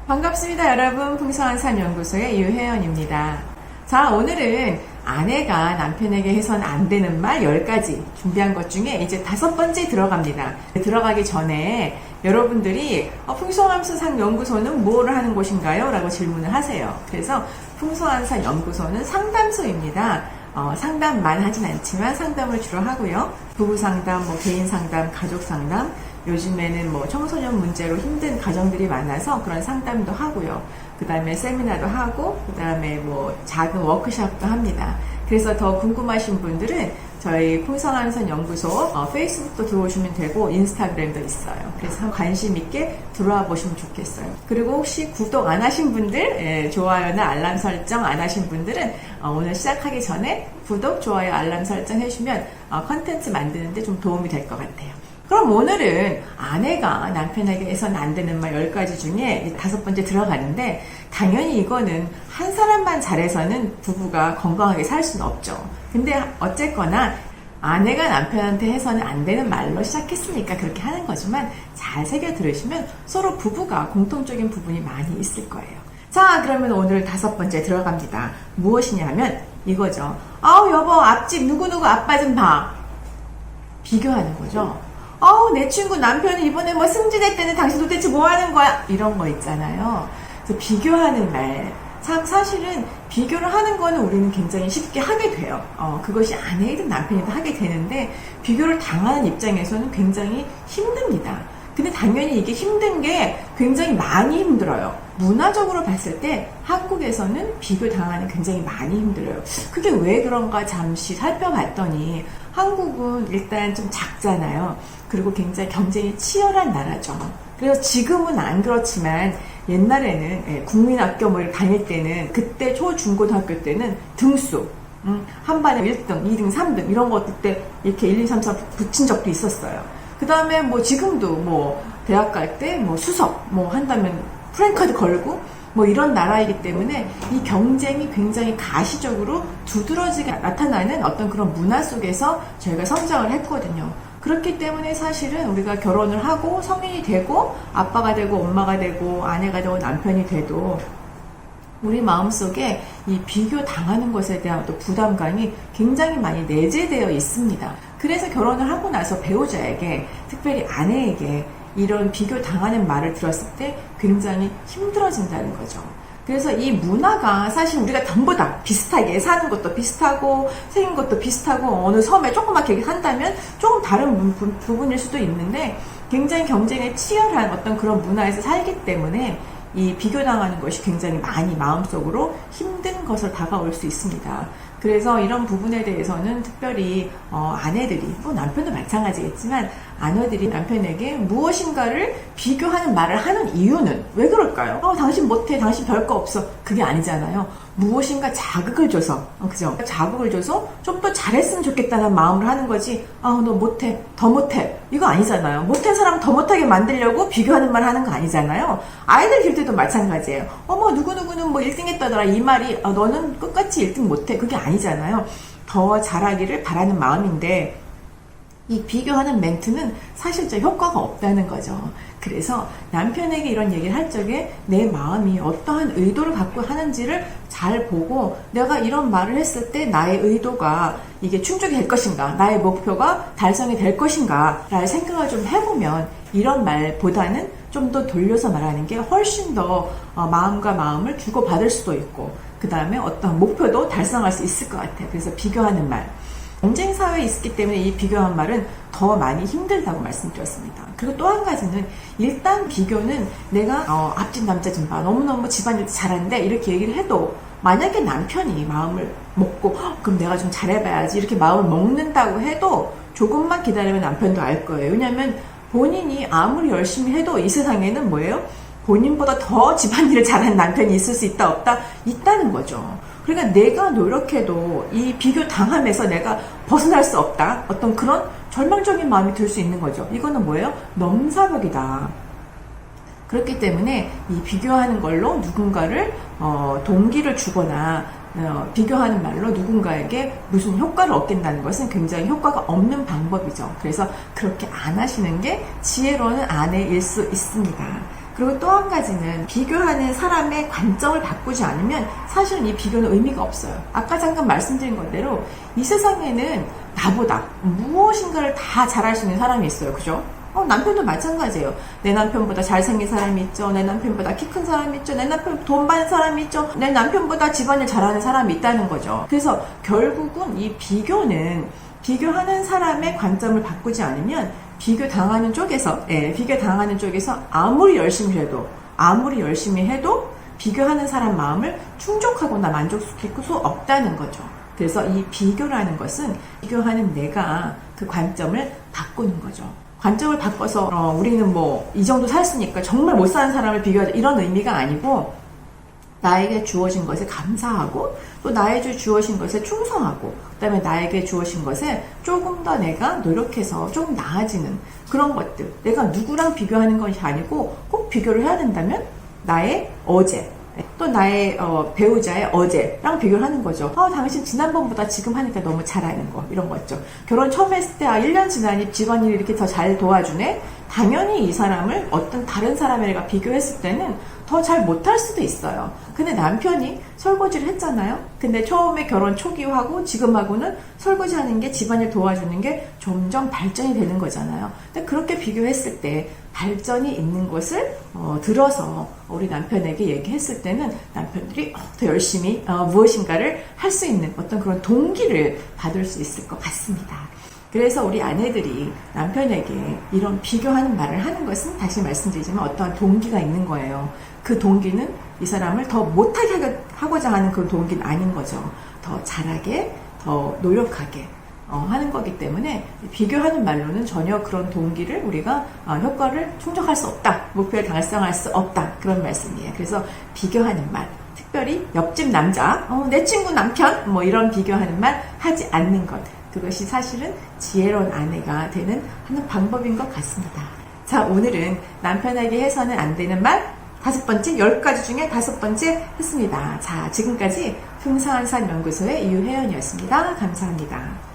반갑습니다, 여러분. 풍성한 삶 연구소의 유혜연입니다. 자, 오늘은 아내가 남편에게 해서는 안 되는 말 10가지 준비한 것 중에 이제 5번째 들어갑니다. 들어가기 전에 여러분들이 풍성한 삶 연구소는 뭐를 하는 곳인가요? 라고 질문을 하세요. 그래서 풍성한 삶 연구소는 상담소입니다. 상담만 하진 않지만 상담을 주로 하고요. 부부 상담, 개인 상담, 가족 상담, 요즘에는 청소년 문제로 힘든 가정들이 많아서 그런 상담도 하고요. 그 다음에 세미나도 하고, 그 다음에 작은 워크숍도 합니다. 그래서 더 궁금하신 분들은 저희 풍성함선 연구소 페이스북도 들어오시면 되고 인스타그램도 있어요. 그래서 관심 있게 들어와 보시면 좋겠어요. 그리고 혹시 구독 안 하신 분들, 좋아요나 알람 설정 안 하신 분들은 오늘 시작하기 전에 구독, 좋아요, 알람 설정 해주시면 컨텐츠 만드는데 좀 도움이 될 것 같아요. 그럼 오늘은 아내가 남편에게 해서는 안 되는 말 10가지 중에 5번째 들어가는데, 당연히 이거는 한 사람만 잘해서는 부부가 건강하게 살 수는 없죠. 근데 어쨌거나 아내가 남편한테 해서는 안 되는 말로 시작했으니까 그렇게 하는 거지만 잘 새겨 들으시면 서로 부부가 공통적인 부분이 많이 있을 거예요. 자, 그러면 오늘 5번째 들어갑니다. 무엇이냐면 이거죠. 아우 여보, 앞집 누구누구 아빠 좀 봐. 비교하는 거죠. 내 친구 남편이 이번에 승진했대는 당신 도대체 뭐 하는 거야? 이런 거 있잖아요. 그래서 비교하는 말. 참 사실은 비교를 하는 거는 우리는 굉장히 쉽게 하게 돼요. 그것이 아내이든 남편이든 하게 되는데 비교를 당하는 입장에서는 굉장히 힘듭니다. 근데 당연히 이게 힘든 게 굉장히 많이 힘들어요. 문화적으로 봤을 때 한국에서는 비교 당하는 굉장히 많이 힘들어요. 그게 왜 그런가 잠시 살펴봤더니 한국은 일단 좀 작잖아요. 그리고 굉장히 경쟁이 치열한 나라죠. 그래서 지금은 안 그렇지만 옛날에는 국민학교 다닐 때는 그때 초중고등학교 때는 등수 한 반에 1등, 2등, 3등 이런 것들 때 이렇게 1, 2, 3, 4 붙인 적도 있었어요. 그 다음에 지금도 대학 갈 때 수석 한다면 프랭카드 걸고 이런 나라이기 때문에 이 경쟁이 굉장히 가시적으로 두드러지게 나타나는 어떤 그런 문화 속에서 저희가 성장을 했거든요. 그렇기 때문에 사실은 우리가 결혼을 하고 성인이 되고 아빠가 되고 엄마가 되고 아내가 되고 남편이 돼도 우리 마음속에 이 비교 당하는 것에 대한 또 부담감이 굉장히 많이 내재되어 있습니다. 그래서 결혼을 하고 나서 배우자에게, 특별히 아내에게 이런 비교 당하는 말을 들었을 때 굉장히 힘들어진다는 거죠. 그래서 이 문화가 사실 우리가 전부 다 비슷하게 사는 것도 비슷하고 생긴 것도 비슷하고 어느 섬에 조그맣게 산다면 조금 다른 부분일 수도 있는데 굉장히 경쟁에 치열한 어떤 그런 문화에서 살기 때문에 이 비교당하는 것이 굉장히 많이 마음속으로 힘든 것으로 다가올 수 있습니다. 그래서 이런 부분에 대해서는 특별히 아내들이, 남편도 마찬가지겠지만 아내들이 남편에게 무엇인가를 비교하는 말을 하는 이유는 왜 그럴까요? 당신 못해, 당신 별거 없어. 그게 아니잖아요. 무엇인가 자극을 줘서, 그죠? 자극을 줘서 좀 더 잘했으면 좋겠다는 마음을 하는 거지. 너 못해, 더 못해. 이거 아니잖아요. 못한 사람 더 못하게 만들려고 비교하는 말 하는 거 아니잖아요. 아이들 키울 때도 마찬가지예요. 누구누구는 1등 했다더라. 이 말이 너는 끝까지 1등 못해. 그게 아니잖아요. 더 잘하기를 바라는 마음인데 이 비교하는 멘트는 사실적 효과가 없다는 거죠. 그래서 남편에게 이런 얘기를 할 적에 내 마음이 어떠한 의도를 갖고 하는지를 잘 보고 내가 이런 말을 했을 때 나의 의도가 이게 충족이 될 것인가, 나의 목표가 달성이 될 것인가 라는 생각을 좀 해보면 이런 말보다는 좀 더 돌려서 말하는 게 훨씬 더 마음과 마음을 주고받을 수도 있고 그 다음에 어떤 목표도 달성할 수 있을 것 같아요. 그래서 비교하는 말. 경쟁 사회에 있기 때문에 이 비교한 말은 더 많이 힘들다고 말씀드렸습니다. 그리고 또 한 가지는 일단 비교는 내가 앞집 남자 좀 봐. 너무너무 집안일 잘하는데 이렇게 얘기를 해도 만약에 남편이 마음을 먹고 그럼 내가 좀 잘해봐야지 이렇게 마음을 먹는다고 해도 조금만 기다리면 남편도 알 거예요. 왜냐하면 본인이 아무리 열심히 해도 이 세상에는 뭐예요? 본인보다 더 집안일을 잘하는 남편이 있을 수 있다 없다? 있다는 거죠. 그러니까 내가 노력해도 이 비교 당함에서 내가 벗어날 수 없다. 어떤 그런 절망적인 마음이 들 수 있는 거죠. 이거는 뭐예요? 넘사벽이다. 그렇기 때문에 이 비교하는 걸로 누군가를 동기를 주거나 비교하는 말로 누군가에게 무슨 효과를 얻겠다는 것은 굉장히 효과가 없는 방법이죠. 그래서 그렇게 안 하시는 게 지혜로운 아내일 수 있습니다. 그리고 또 한 가지는 비교하는 사람의 관점을 바꾸지 않으면 사실은 이 비교는 의미가 없어요. 아까 잠깐 말씀드린 것대로 이 세상에는 나보다 무엇인가를 다 잘할 수 있는 사람이 있어요. 그죠? 남편도 마찬가지예요. 내 남편보다 잘생긴 사람이 있죠. 내 남편보다 키 큰 사람이 있죠. 내 남편 돈 많은 사람이 있죠. 내 남편보다 집안일 잘하는 사람이 있다는 거죠. 그래서 결국은 이 비교는 비교하는 사람의 관점을 바꾸지 않으면 비교 당하는 쪽에서 아무리 열심히 해도 비교하는 사람 마음을 충족하거나 만족시킬 수 없다는 거죠. 그래서 이 비교라는 것은 비교하는 내가 그 관점을 바꾸는 거죠. 관점을 바꿔서 우리는 뭐 이 정도 살았으니까 정말 못 사는 사람을 비교하자 이런 의미가 아니고 나에게 주어진 것에 감사하고 또 나에게 주어진 것에 충성하고 그다음에 나에게 주어진 것에 조금 더 내가 노력해서 조금 나아지는 그런 것들. 내가 누구랑 비교하는 것이 아니고 꼭 비교를 해야 된다면 나의 어제 또 나의 배우자의 어제랑 비교를 하는 거죠. 당신 지난번보다 지금 하니까 너무 잘하는 거 이런 거 있죠. 결혼 처음 했을 때 1년 지나니 집안일을 이렇게 더 잘 도와주네. 당연히 이 사람을 어떤 다른 사람이랑 비교했을 때는 더 잘 못할 수도 있어요. 근데 남편이 설거지를 했잖아요. 근데 처음에 결혼 초기하고 지금하고는 설거지하는 게 집안일 도와주는 게 점점 발전이 되는 거잖아요. 근데 그렇게 비교했을 때 발전이 있는 것을 들어서 우리 남편에게 얘기했을 때는 남편들이 더 열심히 무엇인가를 할 수 있는 어떤 그런 동기를 받을 수 있을 것 같습니다. 그래서 우리 아내들이 남편에게 이런 비교하는 말을 하는 것은 다시 말씀드리지만 어떠한 동기가 있는 거예요. 그 동기는 이 사람을 더 못하게 하고자 하는 그런 동기는 아닌 거죠. 더 잘하게, 더 노력하게 하는 거기 때문에 비교하는 말로는 전혀 그런 동기를 우리가 효과를 충족할 수 없다. 목표를 달성할 수 없다. 그런 말씀이에요. 그래서 비교하는 말, 특별히 옆집 남자, 내 친구 남편 뭐 이런 비교하는 말 하지 않는 것. 그것이 사실은 지혜로운 아내가 되는 하는 방법인 것 같습니다. 자, 오늘은 남편에게 해서는 안 되는 말 5번째, 10가지 중에 5번째 했습니다. 자, 지금까지 풍성한 산 연구소의 유혜연이었습니다. 감사합니다.